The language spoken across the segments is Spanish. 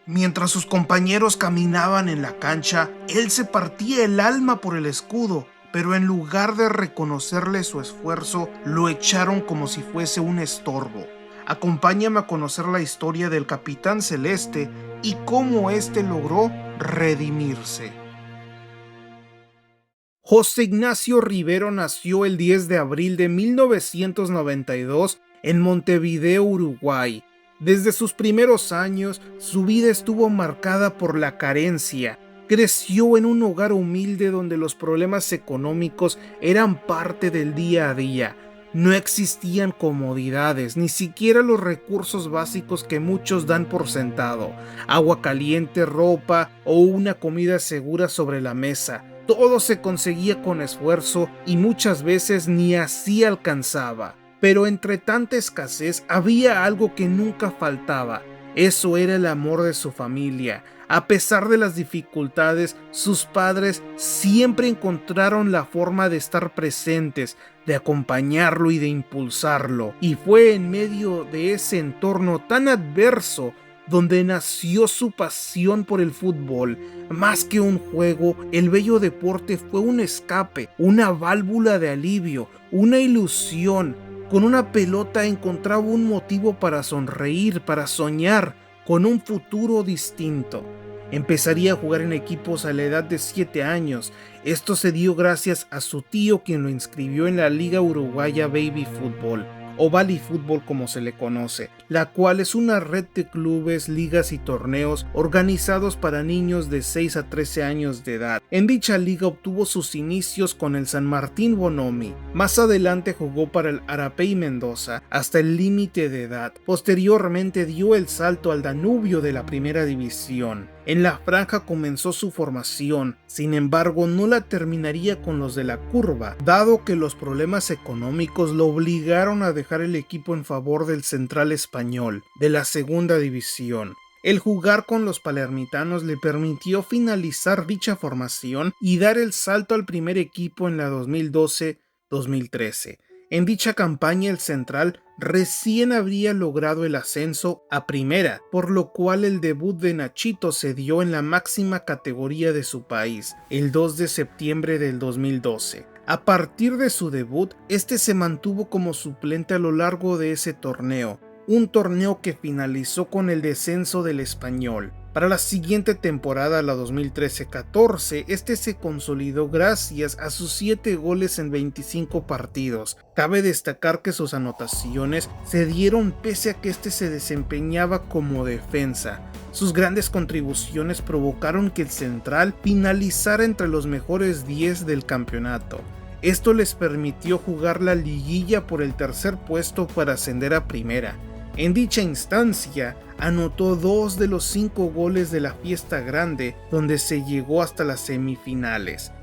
Mientras sus compañeros caminaban en la cancha, él se partía el alma por el escudo, pero en lugar de reconocerle su esfuerzo, lo echaron como si fuese un estorbo. Acompáñame a conocer la historia del Capitán Celeste y cómo éste logró redimirse. José Ignacio Rivero nació el 10 de abril de 1992 en Montevideo, Uruguay. Desde sus primeros años, su vida estuvo marcada por la carencia. Creció en un hogar humilde donde los problemas económicos eran parte del día a día. No existían comodidades, ni siquiera los recursos básicos que muchos dan por sentado: agua caliente, ropa o una comida segura sobre la mesa. Todo se conseguía con esfuerzo y muchas veces ni así alcanzaba. Pero entre tanta escasez había algo que nunca faltaba. Eso era el amor de su familia. A pesar de las dificultades, sus padres siempre encontraron la forma de estar presentes, de acompañarlo y de impulsarlo. Y fue en medio de ese entorno tan adverso donde nació su pasión por el fútbol. Más que un juego, el bello deporte fue un escape, una válvula de alivio, una ilusión. Con una pelota encontraba un motivo para sonreír, para soñar con un futuro distinto. Empezaría a jugar en equipos a la edad de 7 años. Esto se dio gracias a su tío, quien lo inscribió en la Liga Uruguaya Baby Fútbol, o Valley Fútbol como se le conoce, la cual es una red de clubes, ligas y torneos organizados para niños de 6 a 13 años de edad. En dicha liga obtuvo sus inicios con el San Martín Bonomi. Más adelante jugó para el Arapey Mendoza hasta el límite de edad. Posteriormente dio el salto al Danubio de la primera división. En la franja comenzó su formación, sin embargo no la terminaría con los de la curva, dado que los problemas económicos lo obligaron a dejar el equipo en favor del Central Español, de la segunda división. El jugar con los palermitanos le permitió finalizar dicha formación y dar el salto al primer equipo en la 2012-2013. En dicha campaña el Central recién habría logrado el ascenso a primera, por lo cual el debut de Nachito se dio en la máxima categoría de su país, el 2 de septiembre del 2012. A partir de su debut, este se mantuvo como suplente a lo largo de ese torneo, un torneo que finalizó con el descenso del Español. Para la siguiente temporada, la 2013-14, este se consolidó gracias a sus 7 goles en 25 partidos. Cabe destacar que sus anotaciones se dieron pese a que este se desempeñaba como defensa. Sus grandes contribuciones provocaron que el Central finalizara entre los mejores 10 del campeonato. Esto les permitió jugar la liguilla por el tercer puesto para ascender a primera. En dicha instancia, anotó 2 de los 5 goles de la fiesta grande, donde se llegó hasta las semifinales.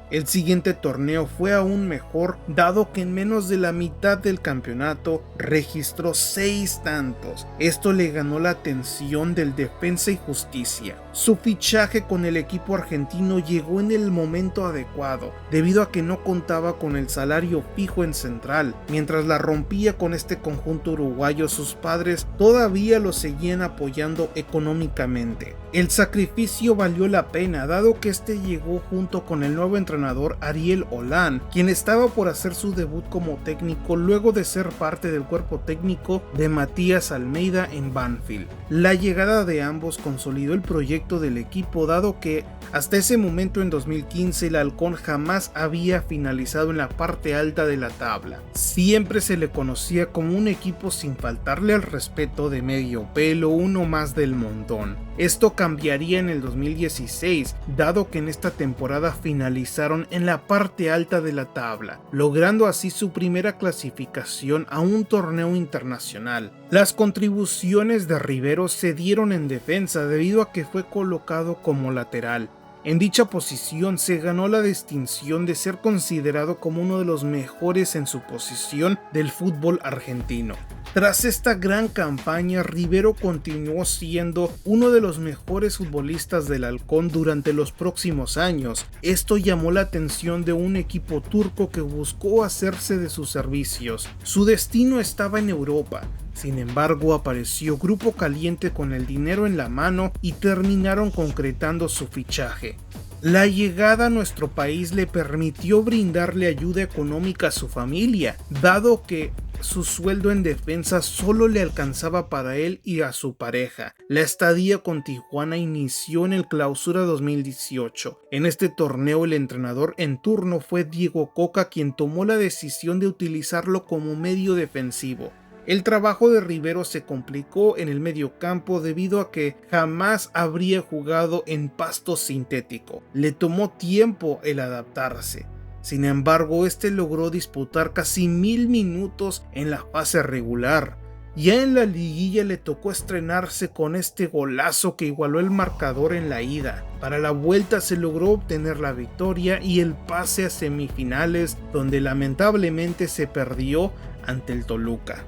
El siguiente torneo fue aún mejor, dado que en menos de la mitad del campeonato registró 6 tantos. Esto le ganó la atención del Defensa y Justicia. Su fichaje con el equipo argentino llegó en el momento adecuado, debido a que no contaba con el salario fijo en Central. Mientras la rompía con este conjunto uruguayo, sus padres todavía lo seguían apoyando económicamente. El sacrificio valió la pena, dado que este llegó junto con el nuevo entrenador Ariel Holland, quien estaba por hacer su debut como técnico luego de ser parte del cuerpo técnico de Matías Almeida en Banfield. La llegada de ambos consolidó el proyecto del equipo, dado que hasta ese momento en 2015 el Halcón jamás había finalizado en la parte alta de la tabla. Siempre se le conocía como un equipo sin faltarle al respeto, de medio pelo, uno más del montón. Esto cambiaría en el 2016, dado que en esta temporada finalizaron en la parte alta de la tabla, logrando así su primera clasificación a un torneo internacional. Las contribuciones de Rivero se dieron en defensa debido a que fue colocado como lateral. En dicha posición se ganó la distinción de ser considerado como uno de los mejores en su posición del fútbol argentino. Tras esta gran campaña, Rivero continuó siendo uno de los mejores futbolistas del Halcón durante los próximos años. Esto llamó la atención de un equipo turco que buscó hacerse de sus servicios. Su destino estaba en Europa, Sin embargo, apareció Grupo Caliente con el dinero en la mano y terminaron concretando su fichaje. La llegada a nuestro país le permitió brindarle ayuda económica a su familia, dado que su sueldo en defensa solo le alcanzaba para él y a su pareja. La estadía con Tijuana inició en el Clausura 2018. En este torneo el entrenador en turno fue Diego Coca, quien tomó la decisión de utilizarlo como medio defensivo. El trabajo de Rivero se complicó en el mediocampo debido a que jamás habría jugado en pasto sintético. Le tomó tiempo el adaptarse. Sin embargo, este logró disputar casi 1000 minutos en la fase regular. Ya en la liguilla le tocó estrenarse con este golazo que igualó el marcador en la ida. Para la vuelta se logró obtener la victoria y el pase a semifinales, donde lamentablemente se perdió ante el Toluca.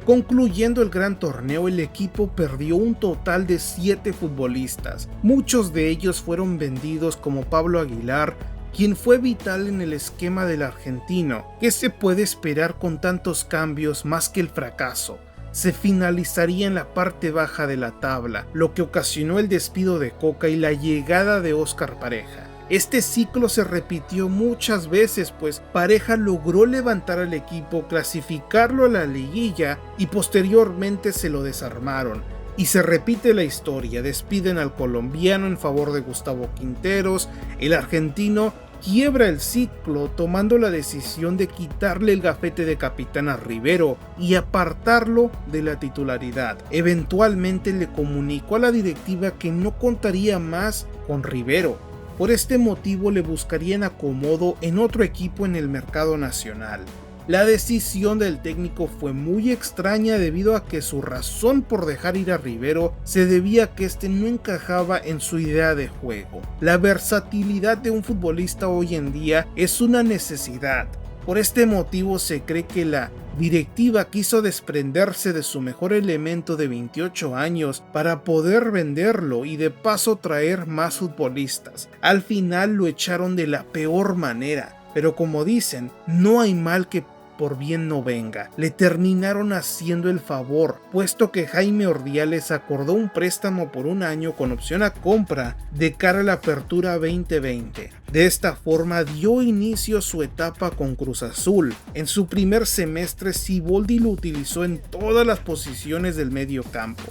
Concluyendo el gran torneo, el equipo perdió un total de 7 futbolistas. Muchos de ellos fueron vendidos, como Pablo Aguilar, quien fue vital en el esquema del argentino. ¿Qué se puede esperar con tantos cambios más que el fracaso? Se finalizaría en la parte baja de la tabla, lo que ocasionó el despido de Coca y la llegada de Óscar Pareja. Este ciclo se repitió muchas veces, pues Pareja logró levantar al equipo, clasificarlo a la liguilla y posteriormente se lo desarmaron. Y se repite la historia, despiden al colombiano en favor de Gustavo Quinteros, el argentino quiebra el ciclo tomando la decisión de quitarle el gafete de capitán a Rivero y apartarlo de la titularidad. Eventualmente le comunicó a la directiva que no contaría más con Rivero. Por este motivo le buscarían acomodo en otro equipo en el mercado nacional. La decisión del técnico fue muy extraña debido a que su razón por dejar ir a Rivero se debía a que este no encajaba en su idea de juego. La versatilidad de un futbolista hoy en día es una necesidad. Por este motivo se cree que la directiva quiso desprenderse de su mejor elemento de 28 años para poder venderlo y de paso traer más futbolistas. Al final lo echaron de la peor manera, pero como dicen, no hay mal que por bien no venga. Le terminaron haciendo el favor, puesto que Jaime Ordiales acordó un préstamo por 1 año con opción a compra de cara a la apertura 2020. De esta forma dio inicio a su etapa con Cruz Azul. En su primer semestre, Siboldi lo utilizó en todas las posiciones del medio campo.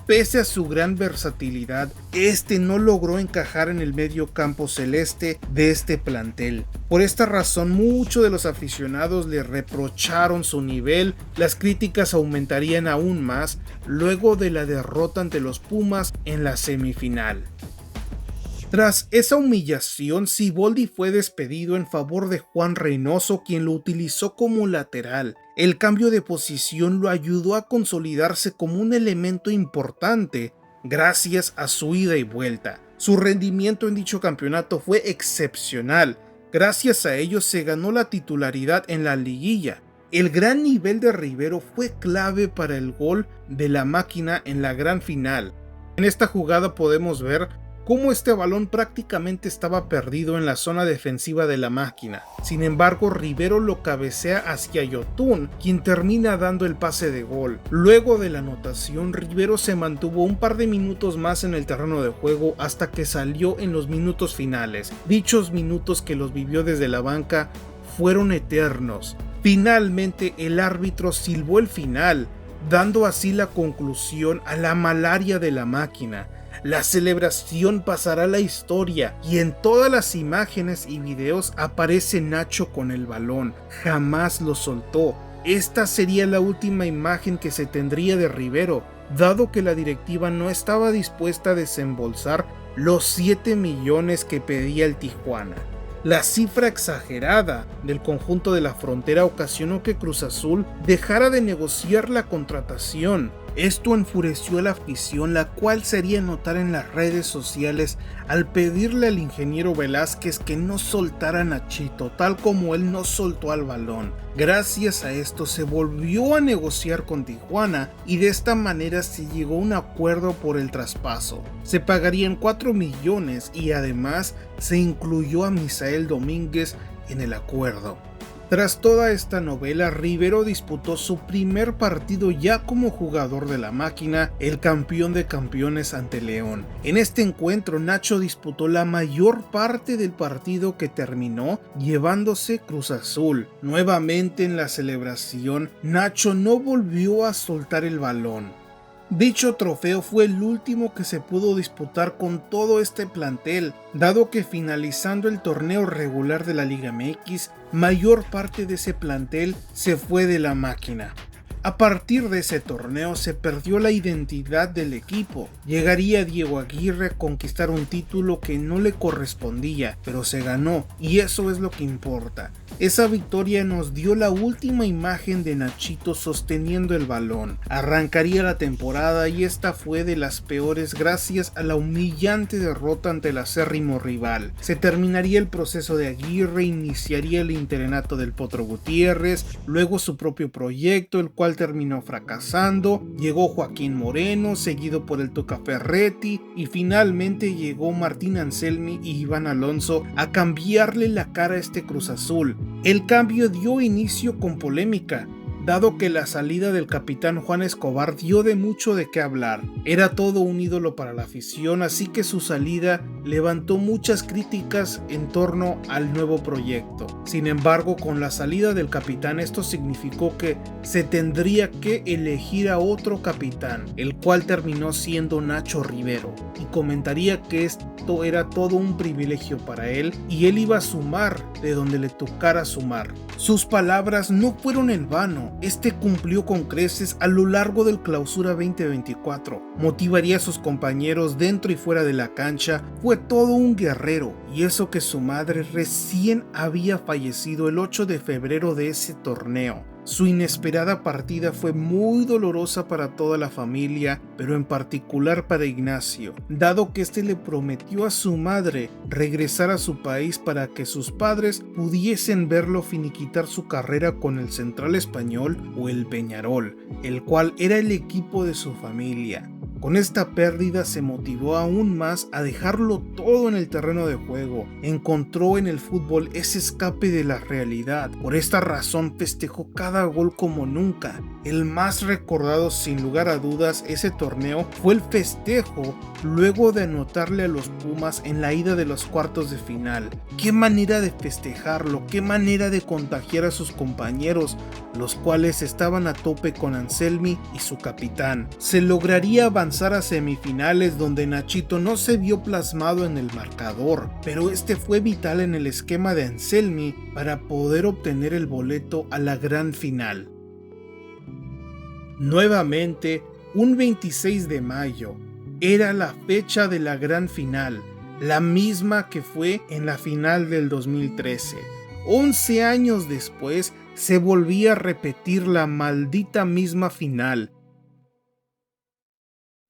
Pese a su gran versatilidad, este no logró encajar en el medio campo celeste de este plantel. Por esta razón, muchos de los aficionados le reprocharon su nivel. Las críticas aumentarían aún más luego de la derrota ante los Pumas en la semifinal. Tras esa humillación, Siboldi fue despedido en favor de Juan Reynoso, quien lo utilizó como lateral. El cambio de posición lo ayudó a consolidarse como un elemento importante gracias a su ida y vuelta. Su rendimiento en dicho campeonato fue excepcional. Gracias a ello se ganó la titularidad en la liguilla. El gran nivel de Rivero fue clave para el gol de la máquina en la gran final. En esta jugada podemos ver cómo este balón prácticamente estaba perdido en la zona defensiva de la máquina. Sin embargo, Rivero lo cabecea hacia Yotun, quien termina dando el pase de gol. Luego de la anotación, Rivero se mantuvo un par de minutos más en el terreno de juego hasta que salió en los minutos finales. Dichos minutos, que los vivió desde la banca, fueron eternos. Finalmente, el árbitro silbó el final, dando así la conclusión a la malaria de la máquina. La celebración pasará a la historia y en todas las imágenes y videos aparece Nacho con el balón. Jamás lo soltó. Esta sería la última imagen que se tendría de Rivero, dado que la directiva no estaba dispuesta a desembolsar los 7 millones que pedía el Tijuana. La cifra exagerada del conjunto de la frontera ocasionó que Cruz Azul dejara de negociar la contratación. Esto enfureció a la afición, la cual se haría notar en las redes sociales al pedirle al ingeniero Velázquez que no soltara a Nachito, tal como él no soltó al balón. Gracias a esto se volvió a negociar con Tijuana y de esta manera se llegó a un acuerdo por el traspaso. Se pagarían 4 millones y además se incluyó a Misael Domínguez en el acuerdo. Tras toda esta novela, Rivero disputó su primer partido ya como jugador de la máquina, el campeón de campeones ante León. En este encuentro, Nacho disputó la mayor parte del partido, que terminó llevándose Cruz Azul. Nuevamente en la celebración, Nacho no volvió a soltar el balón. Dicho trofeo fue el último que se pudo disputar con todo este plantel, dado que finalizando el torneo regular de la Liga MX, mayor parte de ese plantel se fue de la máquina. A partir de ese torneo se perdió la identidad del equipo. Llegaría Diego Aguirre a conquistar un título que no le correspondía, pero se ganó, y eso es lo que importa. Esa victoria nos dio la última imagen de Nachito sosteniendo el balón. Arrancaría la temporada y esta fue de las peores gracias a la humillante derrota ante el acérrimo rival. Se terminaría el proceso de Aguirre, iniciaría el interinato del Potro Gutiérrez, luego su propio proyecto, el cual terminó fracasando. Llegó Joaquín Moreno, seguido por el Tuca Ferretti, y finalmente llegó Martín Anselmi y Iván Alonso a cambiarle la cara a este Cruz Azul. El cambio dio inicio con polémica, dado que la salida del capitán Juan Escobar dio de mucho de qué hablar. Era todo un ídolo para la afición, así que su salida levantó muchas críticas en torno al nuevo proyecto. Sin embargo, con la salida del capitán, esto significó que se tendría que elegir a otro capitán, el cual terminó siendo Nacho Rivero, y comentaría que esto era todo un privilegio para él, y él iba a sumar de donde le tocara sumar. Sus palabras no fueron en vano. Este cumplió con creces a lo largo del Clausura 2024. Motivaría a sus compañeros dentro y fuera de la cancha. Fue todo un guerrero, y eso que su madre recién había fallecido el 8 de febrero de ese torneo. Su inesperada partida fue muy dolorosa para toda la familia, pero en particular para Ignacio, dado que este le prometió a su madre regresar a su país para que sus padres pudiesen verlo finiquitar su carrera con el Central Español o el Peñarol, el cual era el equipo de su familia. Con esta pérdida se motivó aún más a dejarlo todo en el terreno de juego. Encontró en el fútbol ese escape de la realidad. Por esta razón festejó cada gol como nunca. El más recordado sin lugar a dudas ese torneo fue el festejo luego de anotarle a los Pumas en la ida de los cuartos de final. Qué manera de festejarlo, qué manera de contagiar a sus compañeros, los cuales estaban a tope con Anselmi y su capitán. Se lograría avanzar a semifinales, donde Nachito no se vio plasmado en el marcador, pero este fue vital en el esquema de Anselmi para poder obtener el boleto a la gran final. Nuevamente, un 26 de mayo, era la fecha de la gran final, la misma que fue en la final del 2013. 11 años después, se volvía a repetir la maldita misma final.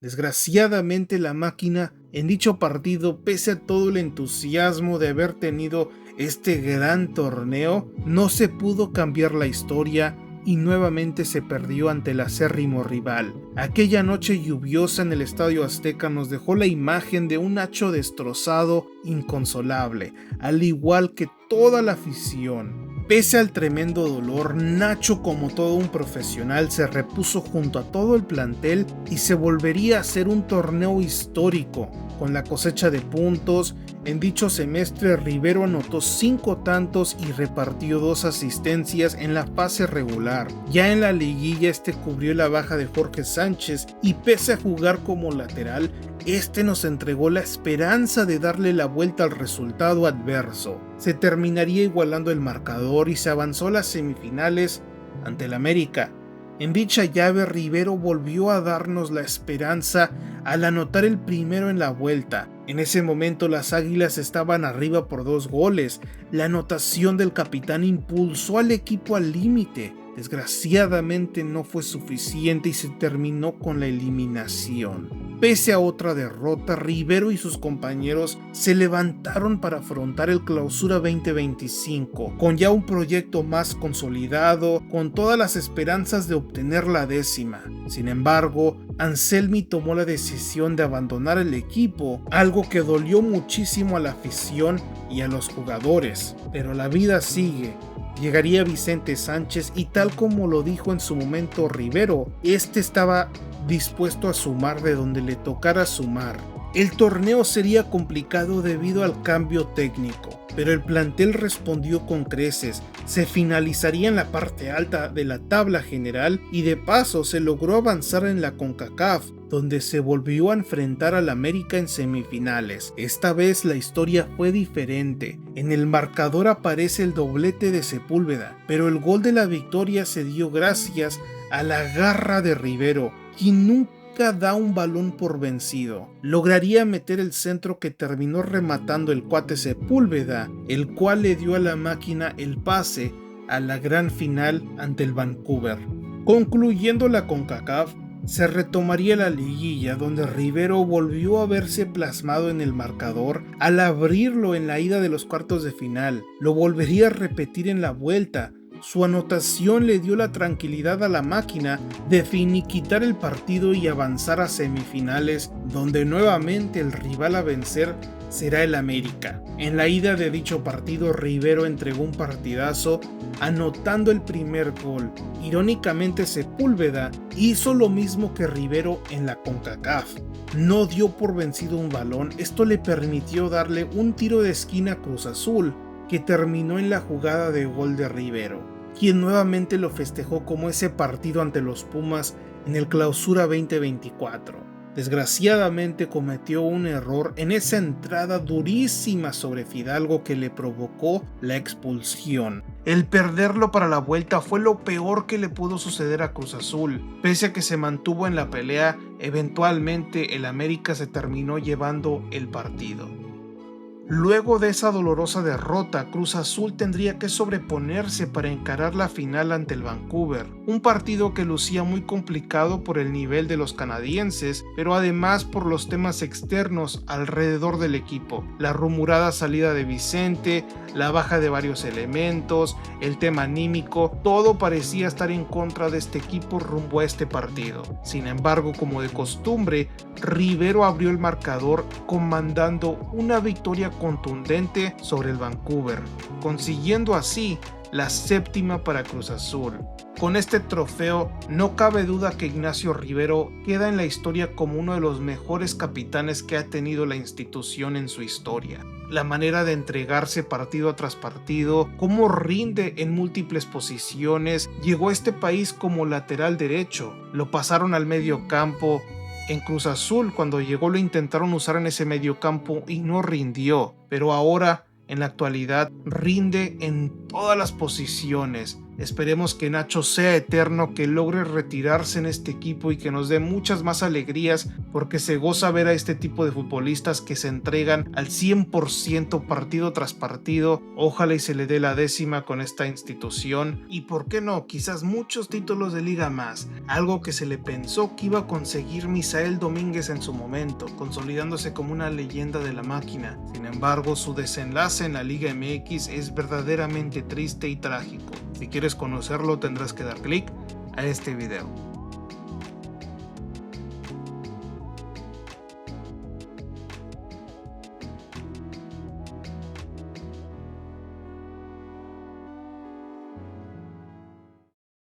Desgraciadamente, la máquina en dicho partido, pese a todo el entusiasmo de haber tenido este gran torneo, no se pudo cambiar la historia y nuevamente se perdió ante el acérrimo rival. Aquella noche lluviosa en el Estadio Azteca nos dejó la imagen de un Nacho destrozado, inconsolable, al igual que toda la afición. Pese al tremendo dolor, Nacho, como todo un profesional, se repuso junto a todo el plantel y se volvería a hacer un torneo histórico. Con la cosecha de puntos, en dicho semestre Rivero anotó 5 tantos y repartió 2 asistencias en la fase regular. Ya en la liguilla cubrió la baja de Jorge Sánchez y pese a jugar como lateral, nos entregó la esperanza de darle la vuelta al resultado adverso. Se terminaría igualando el marcador y se avanzó a las semifinales ante el América. En dicha llave, Rivero volvió a darnos la esperanza al anotar el primero en la vuelta. En ese momento las Águilas estaban arriba por 2 goles. La anotación del capitán impulsó al equipo al límite. Desgraciadamente no fue suficiente y se terminó con la eliminación. Pese a otra derrota, Rivero y sus compañeros se levantaron para afrontar el Clausura 2025, con ya un proyecto más consolidado, con todas las esperanzas de obtener la 10ª. Sin embargo, Anselmi tomó la decisión de abandonar el equipo, algo que dolió muchísimo a la afición y a los jugadores. Pero la vida sigue. Llegaría Vicente Sánchez y tal como lo dijo en su momento Rivero, este estaba dispuesto a sumar de donde le tocara sumar. El torneo sería complicado debido al cambio técnico, pero el plantel respondió con creces, se finalizaría en la parte alta de la tabla general y de paso se logró avanzar en la CONCACAF, donde se volvió a enfrentar al América en semifinales. Esta vez la historia fue diferente. En el marcador aparece el doblete de Sepúlveda, pero el gol de la victoria se dio gracias a la garra de Rivero, quien nunca da un balón por vencido. Lograría meter el centro que terminó rematando el cuate Sepúlveda, el cual le dio a la máquina el pase a la gran final ante el Vancouver. Concluyendo la CONCACAF, se retomaría la liguilla, donde Rivero volvió a verse plasmado en el marcador al abrirlo en la ida de los cuartos de final. Lo volvería a repetir en la vuelta. Su anotación le dio la tranquilidad a la máquina de finiquitar el partido y avanzar a semifinales, donde nuevamente el rival a vencer será el América. En la ida de dicho partido, Rivero entregó un partidazo, anotando el primer gol. Irónicamente, Sepúlveda hizo lo mismo que Rivero en la CONCACAF. No dio por vencido un balón, esto le permitió darle un tiro de esquina a Cruz Azul, que terminó en la jugada de gol de Rivero, quien nuevamente lo festejó como ese partido ante los Pumas en el Clausura 2024. Desgraciadamente cometió un error en esa entrada durísima sobre Fidalgo que le provocó la expulsión. El perderlo para la vuelta fue lo peor que le pudo suceder a Cruz Azul. Pese a que se mantuvo en la pelea, eventualmente el América se terminó llevando el partido. Luego de esa dolorosa derrota, Cruz Azul tendría que sobreponerse para encarar la final ante el Vancouver, un partido que lucía muy complicado por el nivel de los canadienses, pero además por los temas externos alrededor del equipo, la rumorada salida de Vicente, la baja de varios elementos, el tema anímico, todo parecía estar en contra de este equipo rumbo a este partido. Sin embargo, como de costumbre, Rivero abrió el marcador comandando una victoria contundente sobre el Vancouver, consiguiendo así la séptima para Cruz Azul. Con este trofeo, no cabe duda que Ignacio Rivero queda en la historia como uno de los mejores capitanes que ha tenido la institución en su historia. La manera de entregarse partido tras partido, cómo rinde en múltiples posiciones, llegó a este país como lateral derecho, lo pasaron al medio campo. En Cruz Azul, cuando llegó, lo intentaron usar en ese mediocampo y no rindió, pero ahora, en la actualidad, rinde en todas las posiciones. Esperemos que Nacho sea eterno, que logre retirarse en este equipo y que nos dé muchas más alegrías, porque se goza ver a este tipo de futbolistas que se entregan al 100% partido tras partido. Ojalá y se le dé la 10ª con esta institución y, por qué no, quizás muchos títulos de liga más, algo que se le pensó que iba a conseguir Misael Domínguez en su momento, consolidándose como una leyenda de la máquina. Sin embargo, su desenlace en la Liga MX es verdaderamente triste y trágico. Si quieres conocerlo, tendrás que dar clic a este video.